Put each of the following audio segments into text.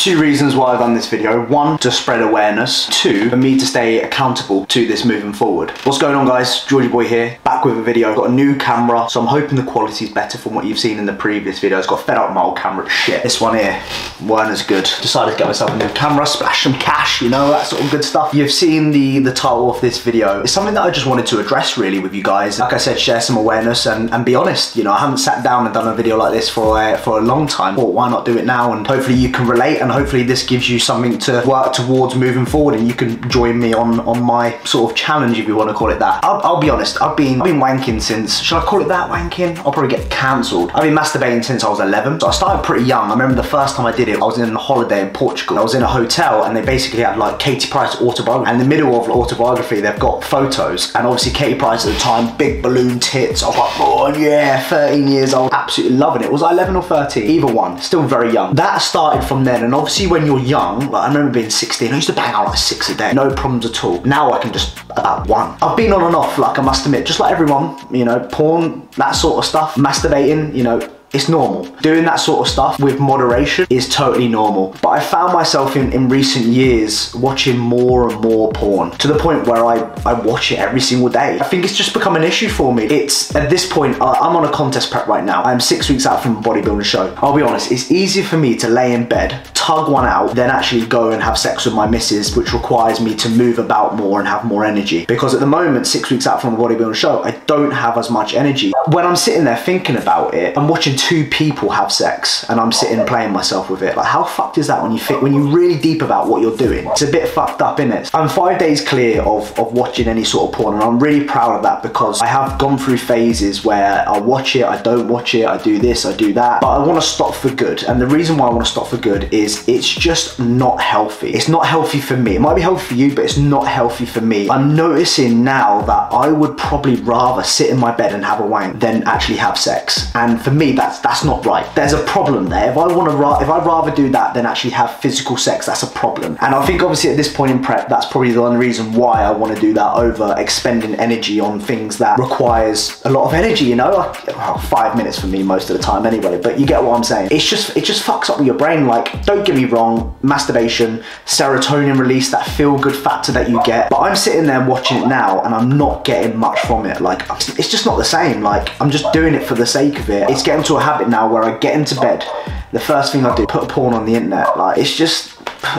Two reasons why I've done this video. One, to spread awareness. Two, for me to stay accountable to this moving forward. What's going on, guys? Georgie Boy here, back with a video. I've got a new camera, so I'm hoping the quality is better from what you've seen in the previous videos. Got fed up with my old camera shit. This one here weren't as good. Decided to get myself a new camera, splash some cash, you know, that sort of good stuff. You've seen the title of this video. It's something that I just wanted to address really with you guys. Like I said, share some awareness and be honest. You know, I haven't sat down and done a video like this for a long time. Well, why not do it now? And hopefully you can relate, and hopefully this gives you something to work towards moving forward, and you can join me on my sort of challenge, if you want to call it that. I'll be honest, I've been wanking since, should I call it that, wanking? I'll probably get cancelled. I've been masturbating since I was 11. So I started pretty young. I remember the first time I did it, I was in a holiday in Portugal. I was in a hotel and they basically had like Katie Price autobiography. And in the middle of autobiography, they've got photos. And obviously Katie Price at the time, big balloon tits. I was like, oh yeah, 13 years old, absolutely loving it. Was I 11 or 13? Either one, still very young. That started from then. And obviously when you're young, like I remember being 16, I used to bang out like 6 a day, no problems at all. Now I can just about 1. I've been on and off, like I must admit, just like everyone, you know, porn, that sort of stuff, masturbating, you know, it's normal. Doing that sort of stuff with moderation is totally normal. But I found myself in recent years watching more and more porn, to the point where I watch it every single day. I think it's just become an issue for me. It's, at this point, I'm on a contest prep right now. I'm 6 weeks out from a bodybuilding show. I'll be honest, it's easier for me to lay in bed, tug one out, than actually go and have sex with my missus, which requires me to move about more and have more energy. Because at the moment, 6 weeks out from a bodybuilding show, I don't have as much energy. When I'm sitting there thinking about it, I'm watching 2 people have sex and I'm sitting playing myself with it. Like, how fucked is that when you're really deep about what you're doing? It's a bit fucked up, innit? I'm 5 days clear of watching any sort of porn, and I'm really proud of that, because I have gone through phases where I watch it, I don't watch it, I do this, I do that, but I want to stop for good. And the reason why I want to stop for good is it's just not healthy. It's not healthy for me. It might be healthy for you, but it's not healthy for me. I'm noticing now that I would probably rather sit in my bed and have a wank than actually have sex. And for me, that's not right. There's a problem there. If I'd rather do that than actually have physical sex, that's a problem. And I think obviously at this point in prep, that's probably the only reason why I want to do that over expending energy on things that requires a lot of energy, you know? Like, well, 5 minutes for me most of the time anyway, but you get what I'm saying. It just fucks up with your brain. Like, don't get me wrong, masturbation, serotonin release, that feel-good factor that you get, but I'm sitting there watching it now and I'm not getting much from it. Like, it's just not the same. Like, I'm just doing it for the sake of it. It's getting to a habit now where I get into bed, the first thing I do, put a porn on the internet. Like, it's just,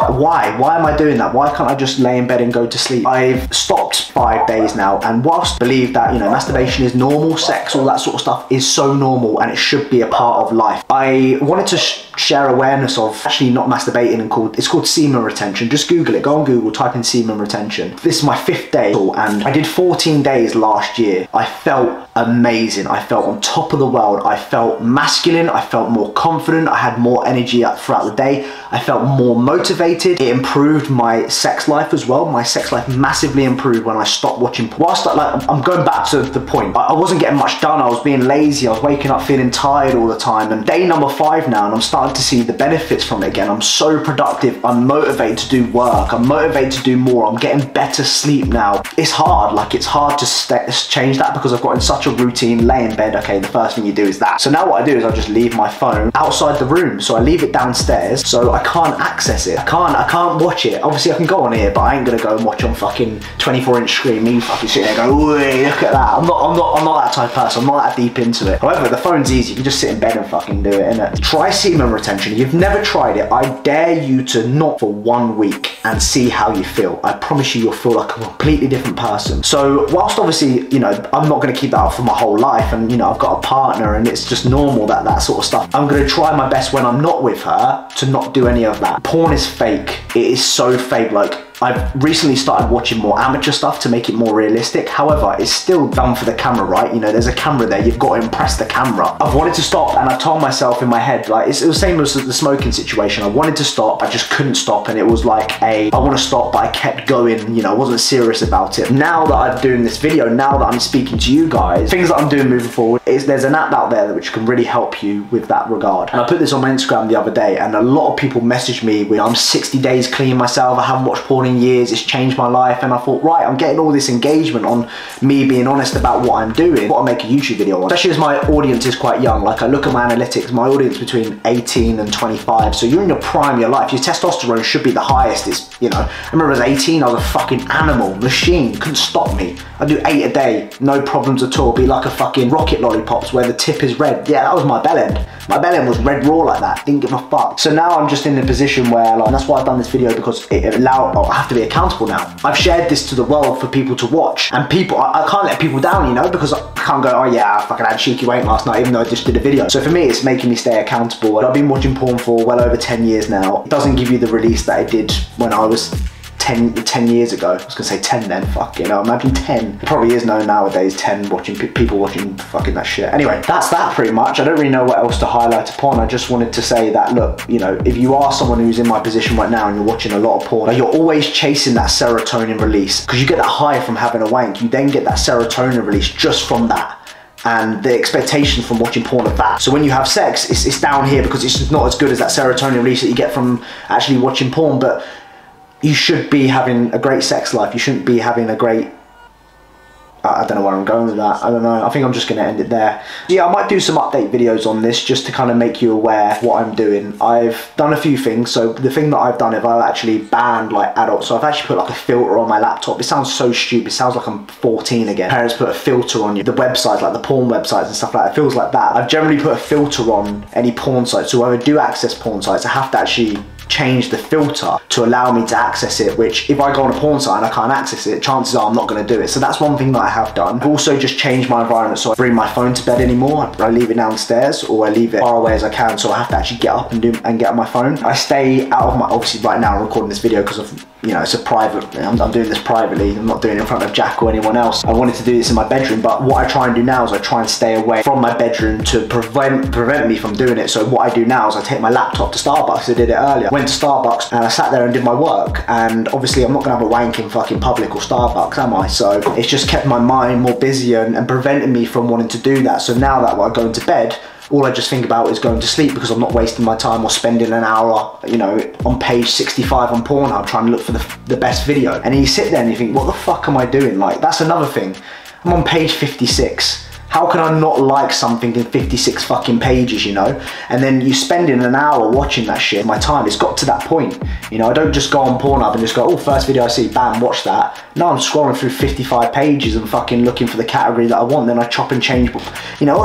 why am I doing that? Why can't I just lay in bed and go to sleep? I've stopped 5 days now, and whilst I believe that, you know, masturbation is normal, sex, all that sort of stuff is so normal and it should be a part of life, I wanted to share awareness of actually not masturbating, and it's called semen retention. Just Google it, go on Google, type in semen retention. This is my 5th day, and I did 14 days last year. I felt amazing. I felt on top of the world. I felt masculine. I felt more confident. I had more energy throughout the day. I felt more motivated. It improved my sex life as well. My sex life massively improved when I stopped watching. Whilst I'm going back to the point, I wasn't getting much done. I was being lazy. I was waking up feeling tired all the time. And day number 5 now, and I'm starting to see the benefits from it again. I'm so productive. I'm motivated to do work. I'm motivated to do more. I'm getting better sleep now. It's hard. Like, it's hard to change that, because I've got in such a routine, lay in bed, okay, the first thing you do is that. So now what I do is I just leave my phone outside the room. So I leave it downstairs, so I can't access it. I can't watch it. Obviously I can go on here, but I ain't gonna go and watch on fucking 24-inch screen. Me fucking sitting there going, "Wait, look at that." I'm not that type of person. I'm not that deep into it. However, the phone's easy. You can just sit in bed and fucking do it, innit? Try semen retention. If you've never tried it, I dare you to not for 1 week and see how you feel. I promise you'll feel like a completely different person. So whilst obviously, you know, I'm not gonna keep that up for my whole life, and you know, I've got a partner and it's just normal, that sort of stuff. I'm gonna try my best when I'm not with her to not do any of that. Porn is fake. It is so fake. Like, I've recently started watching more amateur stuff to make it more realistic. However, it's still done for the camera, right? You know, there's a camera there, you've got to impress the camera. I've wanted to stop, and I told myself in my head, like, it was the same as the smoking situation. I wanted to stop, I just couldn't stop, and it was like I want to stop, but I kept going, you know, I wasn't serious about it. Now that I'm doing this video, now that I'm speaking to you guys, things that I'm doing moving forward is there's an app out there which can really help you with that regard. And I put this on my Instagram the other day, and a lot of people messaged me with, I'm 60 days clean myself, I haven't watched porn on in years, it's changed my life, and I thought, right, I'm getting all this engagement on me being honest about what I'm doing, what I make a YouTube video on. Especially as my audience is quite young. Like, I look at my analytics, my audience between 18 and 25, so you're in your prime of your life. Your testosterone should be the highest. It's, you know, I remember as 18, I was a fucking animal, machine, couldn't stop me. I do 8 a day, no problems at all, be like a fucking rocket lollipops where the tip is red. Yeah, that was my bell end. My bell end was red raw like that, didn't give a fuck. So now I'm just in a position where, like, and that's why I've done this video, because it allowed, I have to be accountable now. I've shared this to the world for people to watch, and people, I can't let people down, you know, because I can't go, oh yeah, I fucking had cheeky wank last night, even though I just did a video. So for me, it's making me stay accountable. And I've been watching porn for well over 10 years now. It doesn't give you the release that it did when I was 10 years ago. I was gonna say 10 then, fuck, you know, imagine 10. It probably is known nowadays, 10 watching, people watching fucking that shit. Anyway, that's that pretty much. I don't really know what else to highlight upon. I just wanted to say that, look, you know, if you are someone who's in my position right now and you're watching a lot of porn, like, you're always chasing that serotonin release, because you get that high from having a wank, you then get that serotonin release just from that. And the expectations from watching porn of that. So when you have sex, it's down here because it's just not as good as that serotonin release that you get from actually watching porn. But you should be having a great sex life. You shouldn't be having a great, I don't know where I'm going with that. I don't know. I think I'm just going to end it there. Yeah, I might do some update videos on this just to kind of make you aware what I'm doing. I've done a few things. So the thing that I've done is I've actually banned like adults. So I've actually put like a filter on my laptop. It sounds so stupid. It sounds like I'm 14 again. Parents put a filter on you. The websites, like the porn websites and stuff like that, it feels like that. I've generally put a filter on any porn sites. So when I do access porn sites, I have to actually change the filter to allow me to access it, which if I go on a porn site and I can't access it, chances are I'm not going to do it. So that's one thing that I have done. I've also just changed my environment, so I bring my phone to bed anymore. I leave it downstairs, or I leave it far away as I can, so I have to actually get up and get on my phone. I stay out of my, obviously right now I'm recording this video because of, you know, it's a private, I'm doing this privately, I'm not doing it in front of Jack or anyone else. I wanted to do this in my bedroom, but what I try and do now is I try and stay away from my bedroom to prevent me from doing it. So what I do now is I take my laptop to Starbucks. I did it earlier. Went to Starbucks and I sat there and did my work, and obviously I'm not gonna have a wank in fucking public or Starbucks, am I? So it's just kept my mind more busy and prevented me from wanting to do that. So now that when I go into bed, all I just think about is going to sleep, because I'm not wasting my time or spending an hour, you know, on page 65 on Pornhub trying to look for the best video. And then you sit there and you think, what the fuck am I doing? Like, that's another thing. I'm on page 56. How can I not like something in 56 fucking pages, you know? And then you spending an hour watching that shit. My time, it's got to that point. You know, I don't just go on Pornhub and just go, oh, first video I see, bam, watch that. No, I'm scrolling through 55 pages and fucking looking for the category that I want. Then I chop and change, you know,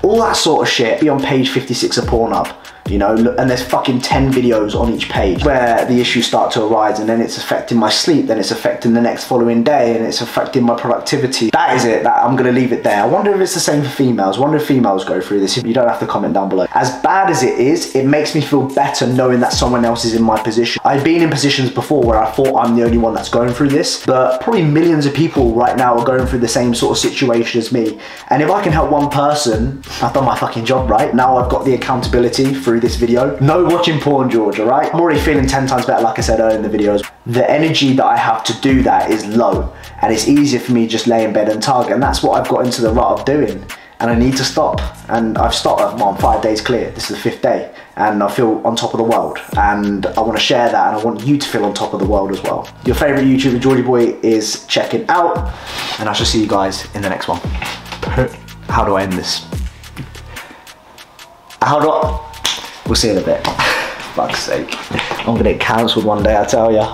all that sort of shit. Be on page 56 of Pornhub. You know, and there's fucking 10 videos on each page, where the issues start to arise, and then it's affecting my sleep, then it's affecting the next following day, and it's affecting my productivity. That is it. I'm gonna leave it there. I wonder if it's the same for females. I wonder if females go through this. You don't have to comment down below. As bad as it is, it makes me feel better knowing that someone else is in my position. I've been in positions before where I thought I'm the only one that's going through this, but probably millions of people right now are going through the same sort of situation as me. And if I can help one person, I've done my fucking job, right? Now I've got the accountability through this video. No watching porn, George, all right? I'm already feeling 10 times better, like I said earlier in the videos. The energy that I have to do that is low, and it's easier for me just lay in bed and tug, and that's what I've got into the rut of doing. And I need to stop, and I've stopped. Well, I'm 5 days clear. This is the 5th day, and I feel on top of the world, and I want to share that, and I want you to feel on top of the world as well. Your favorite YouTuber, Georgie Boy, is checking out, and I shall see you guys in the next one. How do I end this? We'll see you in a bit. Fuck's sake. I'm gonna get cancelled one day, I tell ya.